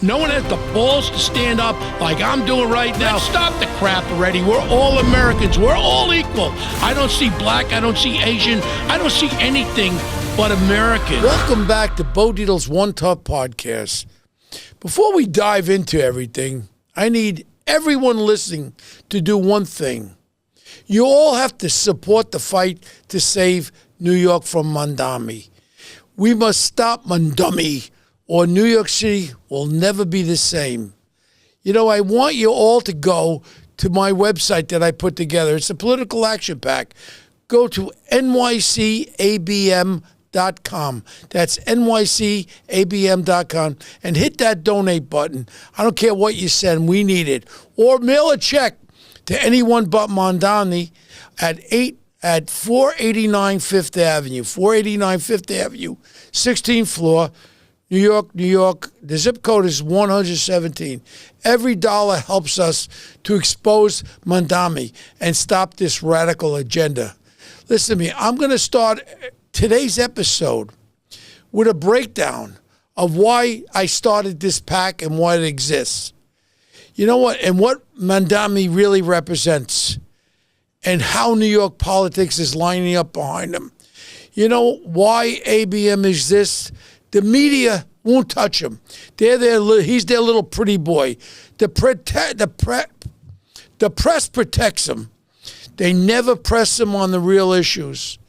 No one has the balls to stand up like I'm doing right now. Let's stop the crap already. We're all Americans. We're all equal. I don't see black. I don't see Asian. I don't see anything but American. Welcome back to Bo Dietl's One Tough Podcast. Before we dive into everything, I need everyone listening to do one thing. You all have to support the fight to save New York from Mandami. We must stop Mandami, or New York City will never be the same. You know, I want you all to go to my website that I put together. It's a political action pack. Go to nycabm.com. That's nycabm.com, and hit that donate button. I don't care what you send. We need it. Or mail a check to anyone but Mandani at 489 Fifth Avenue. 489 Fifth Avenue, 16th floor, New York, New York. The zip code is 117. Every dollar helps us to expose Mandami and stop this radical agenda. Listen to me. I'm going to start today's episode with a breakdown of why I started this pack and why it exists. You know what? And what Mandami really represents and how New York politics is lining up behind them. You know why ABM exists? The media won't touch him. He's their little pretty boy. The press protects him. They never press him on the real issues.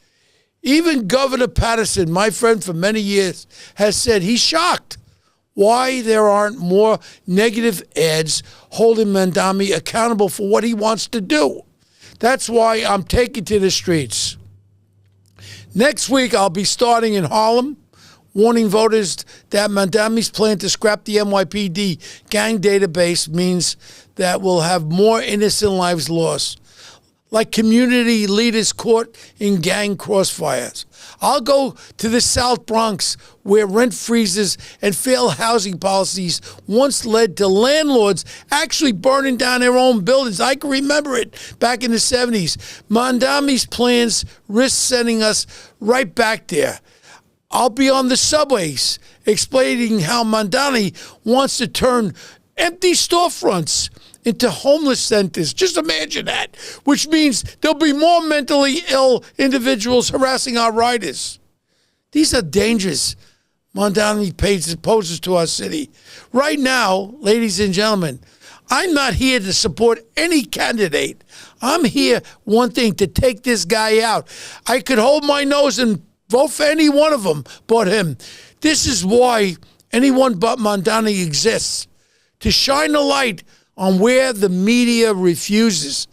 Even Governor Patterson, my friend for many years, has said he's shocked why there aren't more negative ads holding Mandami accountable for what he wants to do. That's why I'm taking to the streets. Next week, I'll be starting in Harlem, warning voters that Mandami's plan to scrap the NYPD gang database means that we'll have more innocent lives lost, like community leaders caught in gang crossfires. I'll go to the South Bronx, where rent freezes and failed housing policies once led to landlords actually burning down their own buildings. I can remember it back in the 70s. Mandami's plans risk sending us right back there. I'll be on the subways explaining how Mandami wants to turn empty storefronts into homeless centers. Just imagine that, which means there'll be more mentally ill individuals harassing our riders. These are dangers Mandami poses to our city. Right now, ladies and gentlemen, I'm not here to support any candidate. I'm here wanting to take this guy out. I could hold my nose and vote for any one of them but him. This is why anyone but Mandami exists, to shine a light on where the media refuses.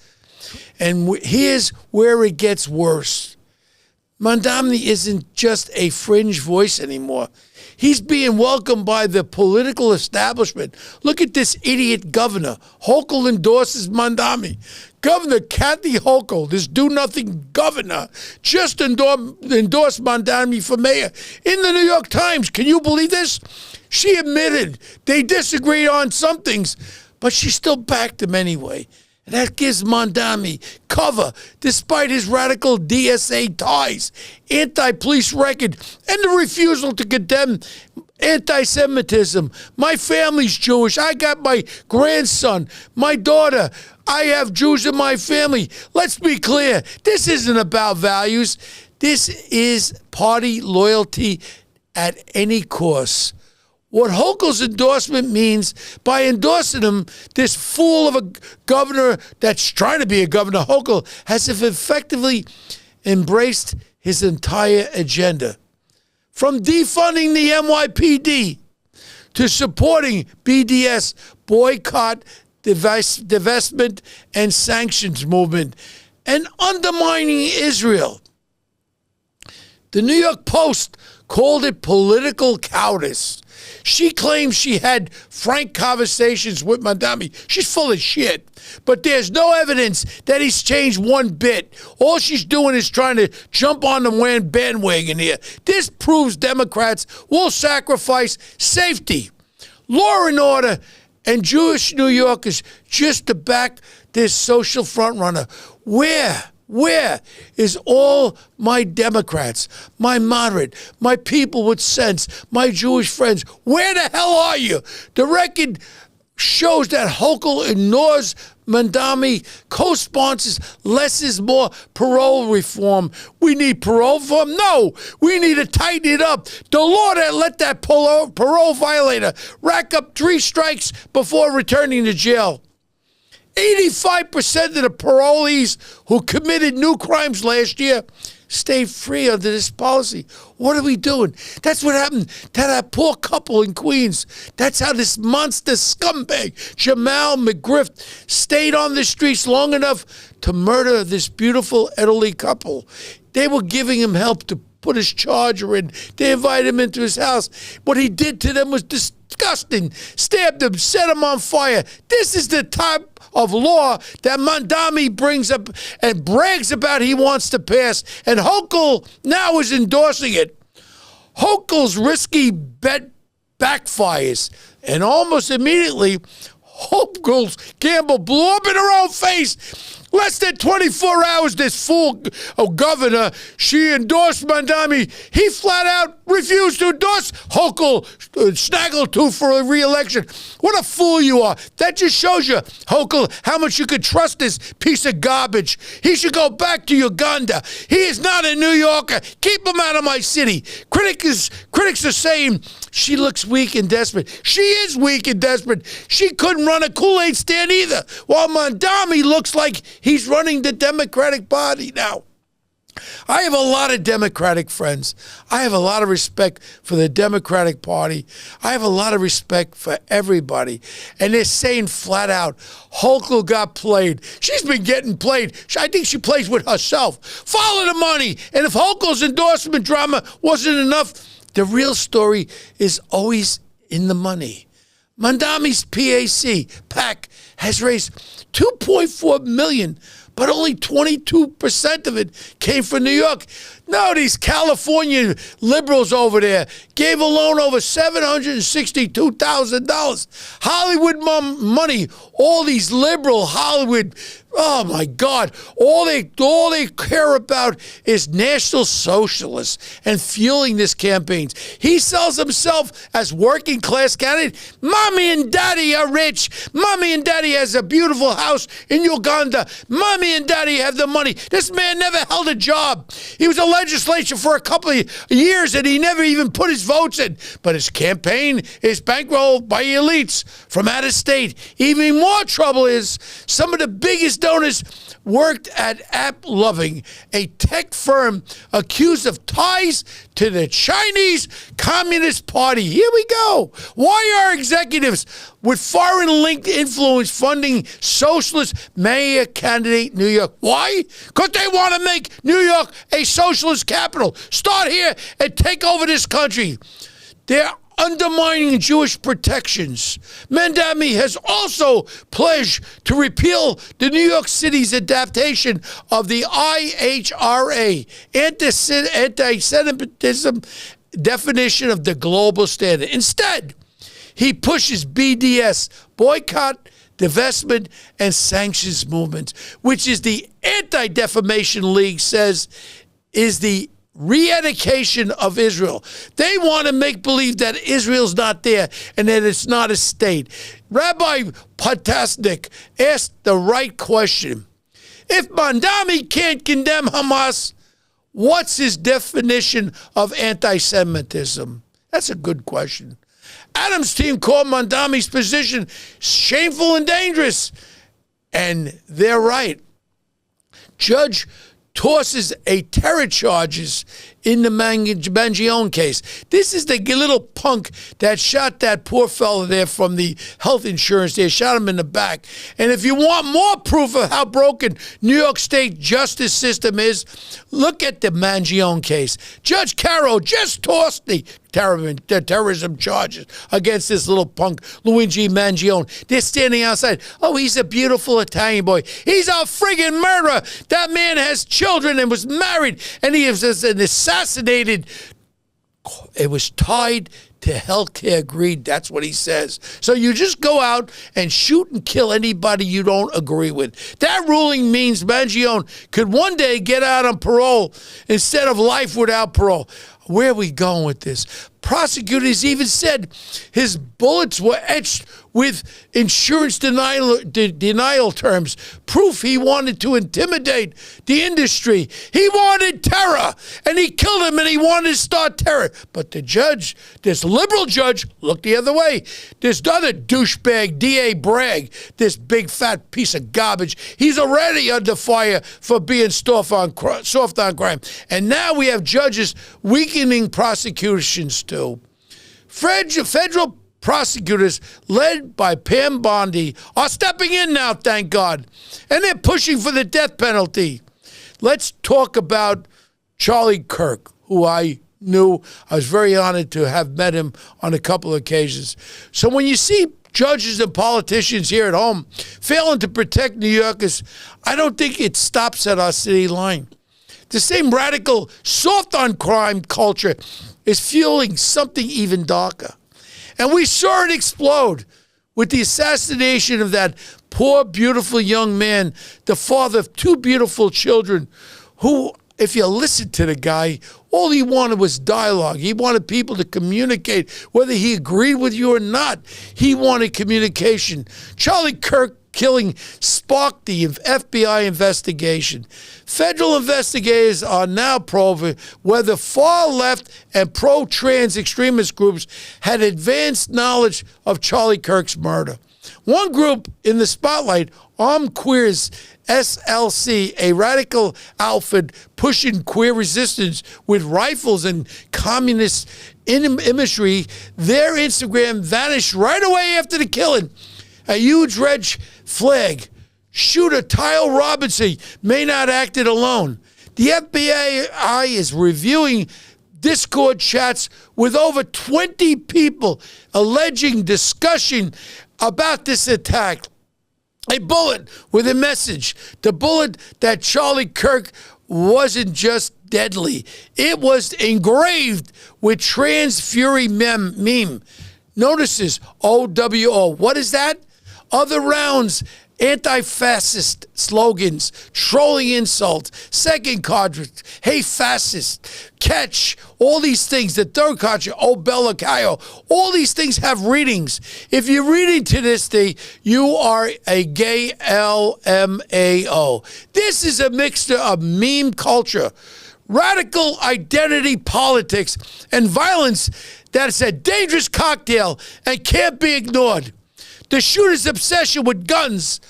And here's where it gets worse. Mandami isn't just a fringe voice anymore. He's being welcomed by the political establishment. Look at this idiot governor. Hochul endorses Mandami. Governor Kathy Hochul, this do-nothing governor, just endorsed Mandami for mayor in the New York Times. Can you believe this? She admitted they disagreed on some things, but she still backed him anyway. And that gives Mandami cover, despite his radical DSA ties, anti-police record, and the refusal to condemn anti-Semitism. My family's Jewish. I got my grandson, my daughter. I have Jews in my family. Let's be clear. This isn't about values. This is party loyalty at any cost. What Hochul's endorsement means, by endorsing him, this fool of a governor that's trying to be a governor, Hochul, has effectively embraced his entire agenda. From defunding the NYPD to supporting BDS, boycott, divestment, and sanctions movement, and undermining Israel. The New York Post called it political cowardice. She claims she had frank conversations with Mandami. She's full of shit. But there's no evidence that he's changed one bit. All she's doing is trying to jump on the bandwagon here. This proves Democrats will sacrifice safety, law and order, and Jewish New Yorkers just to back this social frontrunner. Where Where is all my Democrats, my moderate, my people with sense, my Jewish friends? Where the hell are you? The record shows that Hochul ignores Mandami, co-sponsors less is more parole reform. We need parole reform? No, we need to tighten it up. The law that let that parole violator rack up 3 strikes before returning to jail. 85% of the parolees who committed new crimes last year stayed free under this policy. What are we doing? That's what happened to that poor couple in Queens. That's how this monster scumbag, Jamal McGriff, stayed on the streets long enough to murder this beautiful elderly couple. They were giving him help to put his charger in. They invited him into his house. What he did to them was disgusting. Stabbed them, set them on fire. This is the type of law that Mandami brings up and brags about he wants to pass. And Hochul now is endorsing it. Hochul's risky bet backfires. And almost immediately, Hochul's gamble blew up in her own face. Less than 24 hours, this fool governor, she endorsed Mandami. He flat out refused to endorse Hochul, Snaggletooth for a re-election. What a fool you are. That just shows you, Hochul, how much you could trust this piece of garbage. He should go back to Uganda. He is not a New Yorker. Keep him out of my city. Critics are saying she looks weak and desperate. She is weak and desperate. She couldn't run a Kool-Aid stand either, while Mandami looks like he's running the Democratic Party now. I have a lot of Democratic friends. I have a lot of respect for the Democratic Party. I have a lot of respect for everybody. And they're saying flat out, Hochul got played. She's been getting played. I think she plays with herself. Follow the money. And if Hochul's endorsement drama wasn't enough, the real story is always in the money. Mandami's PAC has raised $2.4 million, but only 22% of it came from New York. No, these California liberals over there gave a loan over $762,000. Hollywood money, all these liberal Hollywood, oh my God, all they care about is National Socialists and fueling this campaign. He sells himself as working class candidate. Mommy and Daddy are rich. Mommy and Daddy has a beautiful house in Uganda. Mommy and Daddy have the money. This man never held a job. He was a legislature for a couple of years and he never even put his votes in. But his campaign is bankrolled by elites from out of state. Even more trouble is some of the biggest donors worked at AppLovin, a tech firm accused of ties to the Chinese Communist Party. Here we go. Why are executives with foreign-linked influence funding socialist mayor candidate New York? Why? Because they want to make New York a socialist capital. Start here and take over this country. They're undermining Jewish protections. Mandami has also pledged to repeal the New York City's adaptation of the IHRA, anti-Semitism definition of the global standard. Instead, he pushes BDS, boycott, divestment, and sanctions movement, which is the Anti-Defamation League says is the re-education of Israel. They want to make believe that Israel's not there and that it's not a state. Rabbi Potasnik asked the right question. If Mandami can't condemn Hamas, what's his definition of anti-Semitism? That's a good question. Adams' team called Mandami's position shameful and dangerous. And they're right. Judge tosses a terror charges in the Mangione case. This is the little punk that shot that poor fella there from the health insurance. They shot him in the back. And if you want more proof of how broken New York State justice system is, look at the Mangione case. Judge Caro just tossed the terrorism charges against this little punk, Luigi Mangione. They're standing outside. Oh, he's a beautiful Italian boy. He's a friggin' murderer. That man has children and was married, and he was an assassinated. It was tied to healthcare greed. That's what he says. So you just go out and shoot and kill anybody you don't agree with. That ruling means Mangione could one day get out on parole instead of life without parole. Where are we going with this? Prosecutors even said his bullets were etched with insurance denial terms, proof he wanted to intimidate the industry. He wanted terror, and he killed him, and he wanted to start terror. But the judge, this liberal judge, looked the other way. This other douchebag, D.A. Bragg, this big fat piece of garbage, he's already under fire for being soft on crime. And now we have judges weakening prosecutions too. Federal prosecutors, led by Mamdani, are stepping in now, thank God, and they're pushing for the death penalty. Let's talk about Charlie Kirk, who I knew. I was very honored to have met him on a couple of occasions. So when you see judges and politicians here at home failing to protect New Yorkers, I don't think it stops at our city line. The same radical, soft-on-crime culture is fueling something even darker. And we saw it explode with the assassination of that poor, beautiful young man, the father of two beautiful children, who, if you listen to the guy, all he wanted was dialogue. He wanted people to communicate, whether he agreed with you or not. He wanted communication. Charlie Kirk killing sparked the FBI investigation. Federal investigators are now probing whether far-left and pro-trans extremist groups had advanced knowledge of Charlie Kirk's murder. One group in the spotlight, Armed Queers SLC, a radical outfit pushing queer resistance with rifles and communist imagery, their Instagram vanished right away after the killing. A huge red flag. Shooter Tyle Robinson may not act it alone. The FBI is reviewing Discord chats with over 20 people alleging discussion about this attack. A bullet with a message. The bullet that Charlie Kirk wasn't just deadly. It was engraved with Trans Fury meme. Notices OWO. What is that? Other rounds, anti-fascist slogans, trolling insults, second cartridge, hey fascist, catch, all these things. The third cartridge, oh Bella Cayo, all these things have readings. If you're reading to this day, you are a gay LMAO. This is a mixture of meme culture, radical identity politics, and violence that is a dangerous cocktail and can't be ignored. The shooter's obsession with guns.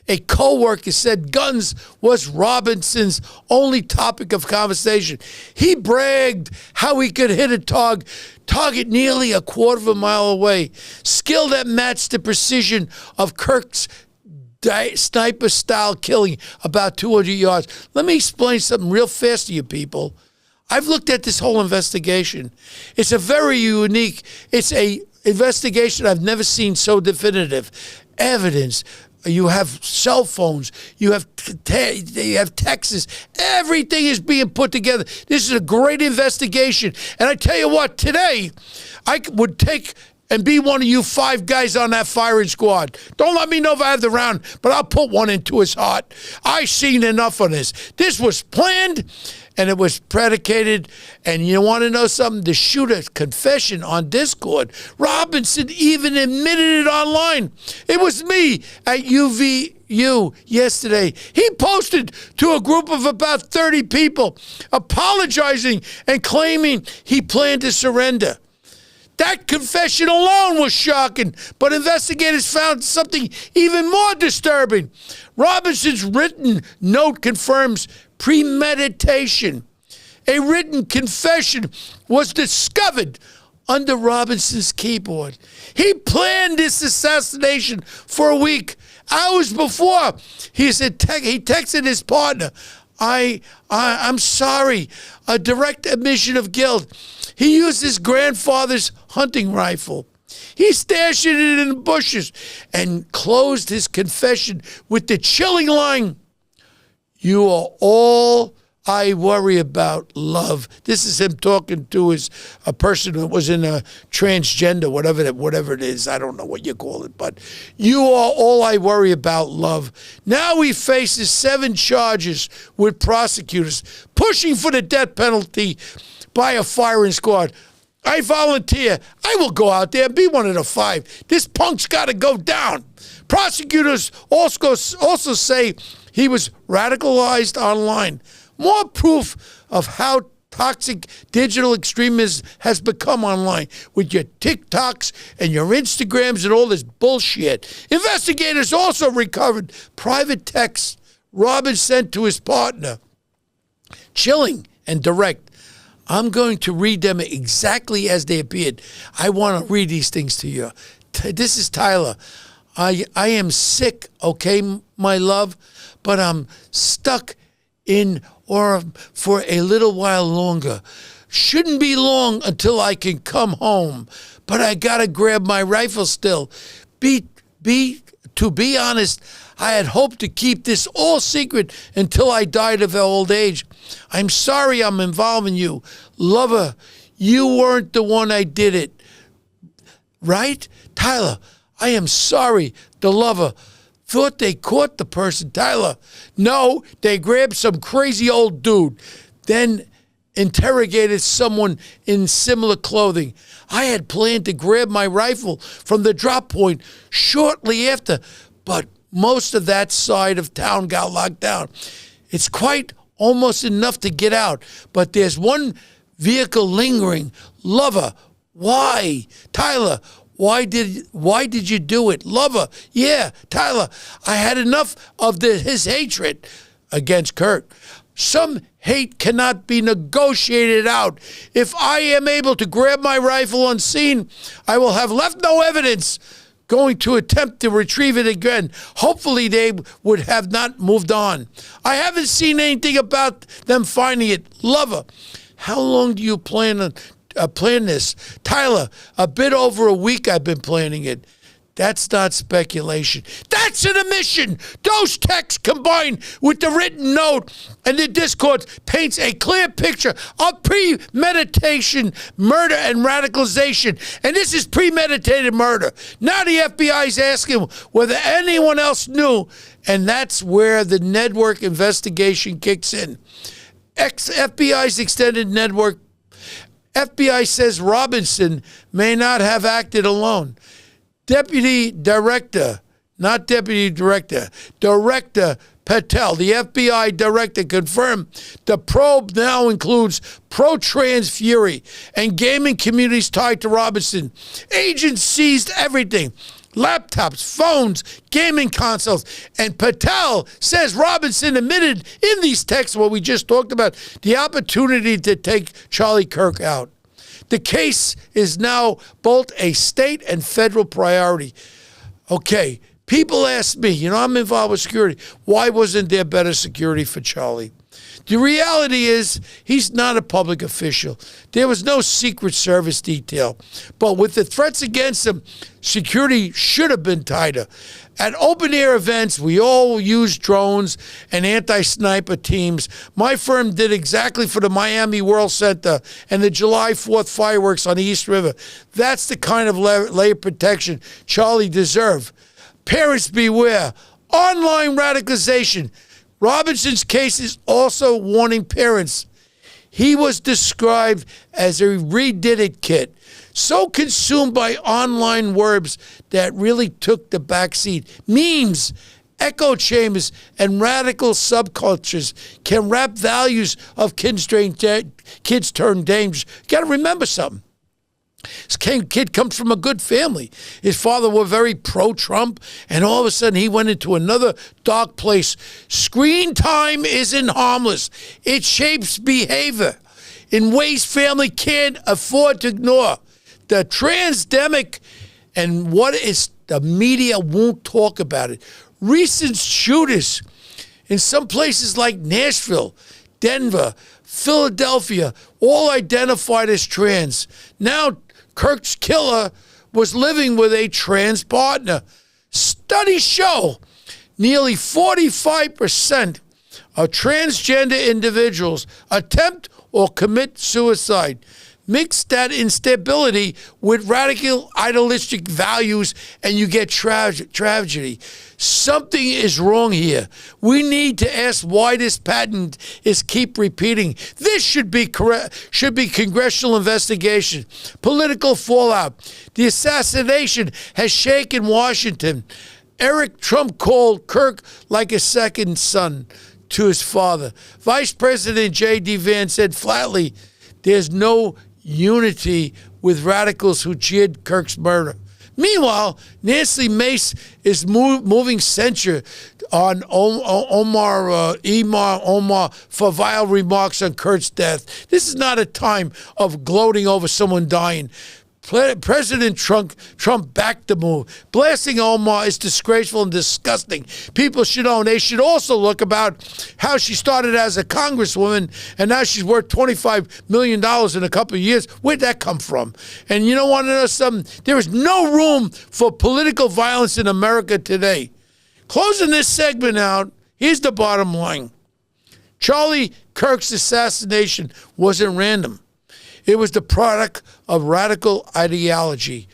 A co-worker said guns was Robinson's only topic of conversation. He bragged how he could hit a target nearly a quarter of a mile away. Skill that matched the precision of Kirk's sniper-style killing about 200 yards. Let me explain something real fast to you people. I've looked at this whole investigation. It's a very unique, it's a investigation I've never seen so definitive. Evidence. You have cell phones. You have texts. Everything is being put together. This is a great investigation. And I tell you what, today, I would take and be one of you 5 guys on that firing squad. Don't let me know if I have the round, but I'll put one into his heart. I've seen enough of this. This was planned, and it was predicated. And you want to know something? The shooter's confession on Discord, Robinson even admitted it online. It was me at UVU yesterday. He posted to a group of about 30 people apologizing and claiming he planned to surrender. That confession alone was shocking, but investigators found something even more disturbing. Robinson's written note confirms premeditation. A written confession was discovered under Robinson's keyboard. He planned this assassination for a week. Hours before, he texted his partner, I'm sorry, a direct admission of guilt. He used his grandfather's hunting rifle. He stashed it in the bushes and closed his confession with the chilling line, "You are all I worry about love. This is him talking to a person that was in a transgender, whatever it is. I don't know what you call it, but you are all I worry about, love. Now he faces 7 charges with prosecutors pushing for the death penalty by a firing squad. I volunteer. I will go out there and be one of the 5. This punk's got to go down. Prosecutors also say he was radicalized online. More proof of how toxic digital extremism has become online with your TikToks and your Instagrams and all this bullshit. Investigators also recovered private texts Robin sent to his partner. Chilling and direct. I'm going to read them exactly as they appeared. I want to read these things to you. This is Tyler. I am sick, okay, my love, but I'm stuck in or for a little while longer. Shouldn't be long until I can come home, but I gotta grab my rifle still. To be honest, I had hoped to keep this all secret until I died of old age. I'm sorry I'm involving you. Lover, you weren't the one I did it. Right? Tyler, I am sorry. The lover. Thought they caught the person. Tyler, no, they grabbed some crazy old dude, then interrogated someone in similar clothing. I had planned to grab my rifle from the drop point shortly after, but most of that side of town got locked down. It's quite almost enough to get out, but there's one vehicle lingering. Lover, why? Tyler, why did you do it? Lover, yeah, Tyler, I had enough of his hatred against Kirk. Some hate cannot be negotiated out. If I am able to grab my rifle unseen, I will have left no evidence. Going to attempt to retrieve it again. Hopefully they would have not moved on. I haven't seen anything about them finding it. Lover, how long do you plan this? Tyler, a bit over a week I've been planning it. That's not speculation. That's an admission. Those texts combined with the written note and the Discord paints a clear picture of premeditation, murder, and radicalization. And this is premeditated murder. Now the FBI is asking whether anyone else knew, and that's where the network investigation kicks in. FBI's extended network. FBI says Robinson may not have acted alone. Deputy Director, not Deputy Director, Director Patel, the FBI director, confirmed the probe now includes pro-trans fury and gaming communities tied to Robinson. Agents seized everything. Laptops, phones, gaming consoles, and Patel says Robinson admitted in these texts what we just talked about, the opportunity to take Charlie Kirk out. The case is now both a state and federal priority. Okay, people ask me, I'm involved with security. Why wasn't there better security for Charlie? The reality is he's not a public official. There was no Secret Service detail. But with the threats against him, security should have been tighter. At open-air events, we all use drones and anti-sniper teams. My firm did exactly for the Miami World Center and the July 4th fireworks on the East River. That's the kind of layer protection Charlie deserved. Parents beware. Online radicalization. Robinson's case is also warning parents. He was described as a redid-it kid, so consumed by online verbs that really took the backseat. Memes, echo chambers, and radical subcultures can wrap values of kids turn dangerous. You got to remember something. This kid comes from a good family. His father was very pro-Trump, and all of a sudden he went into another dark place. Screen time isn't harmless. It shapes behavior in ways family can't afford to ignore. The transdemic and what is the media won't talk about it. Recent shooters in some places like Nashville, Denver, Philadelphia, all identified as trans. Now Kirk's killer was living with a trans partner. Studies show nearly 45% transgender individuals attempt or commit suicide. Mix that instability with radical idealistic values and you get tragedy. Something is wrong here. We need to ask why this pattern is keep repeating. This should be congressional investigation. Political fallout. The assassination has shaken Washington. Eric Trump called Kirk like a second son to his father. Vice President J.D. Vance said flatly, there's no unity with radicals who cheered Kirk's murder. Meanwhile, Nancy Mace is moving censure on Omar for vile remarks on Kirk's death. This is not a time of gloating over someone dying. President Trump backed the move. Blasting Omar is disgraceful and disgusting. People should know. And they should also look about how she started as a congresswoman and now she's worth $25 million in a couple of years. Where'd that come from? And you don't want to know something? There is no room for political violence in America today. Closing this segment out, here's the bottom line. Charlie Kirk's assassination wasn't random. It was the product of radical ideology,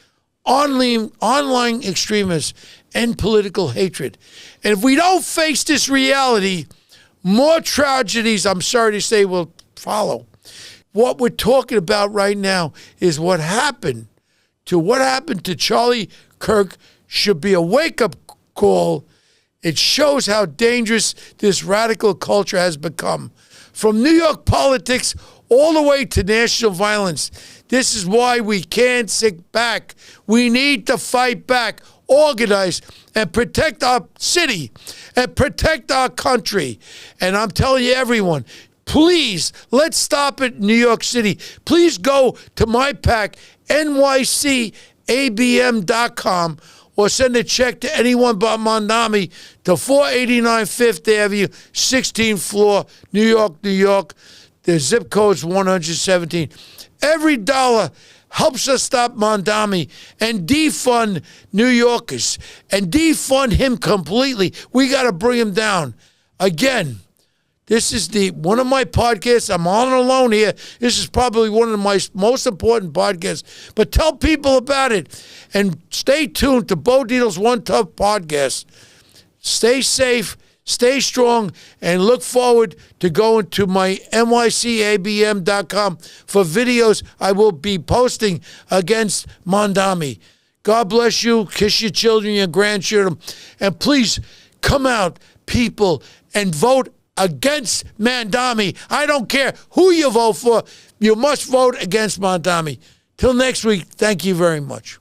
online extremists, and political hatred. And if we don't face this reality, more tragedies, I'm sorry to say, will follow. What we're talking about right now is what happened to Charlie Kirk should be a wake-up call. It shows how dangerous this radical culture has become. From New York politics all the way to national violence. This is why we can't sit back. We need to fight back, organize, and protect our city and protect our country. And I'm telling you, everyone, please, let's stop at New York City. Please go to my PAC, NYCABM.com, or send a check to anyone but Mandami to 489 Fifth Avenue, 16th floor, New York, New York. The zip code's 117. Every dollar helps us stop Mandami and defund New Yorkers and defund him completely. We got to bring him down. Again, this is one of my podcasts. I'm on alone here. This is probably one of my most important podcasts. But tell people about it. And stay tuned to Bo Dietl's One Tough podcast. Stay safe. Stay strong, and look forward to going to my NYCABM.com for videos I will be posting against Mandami. God bless you. Kiss your children, your grandchildren. And please come out, people, and vote against Mandami. I don't care who you vote for. You must vote against Mandami. Till next week, thank you very much.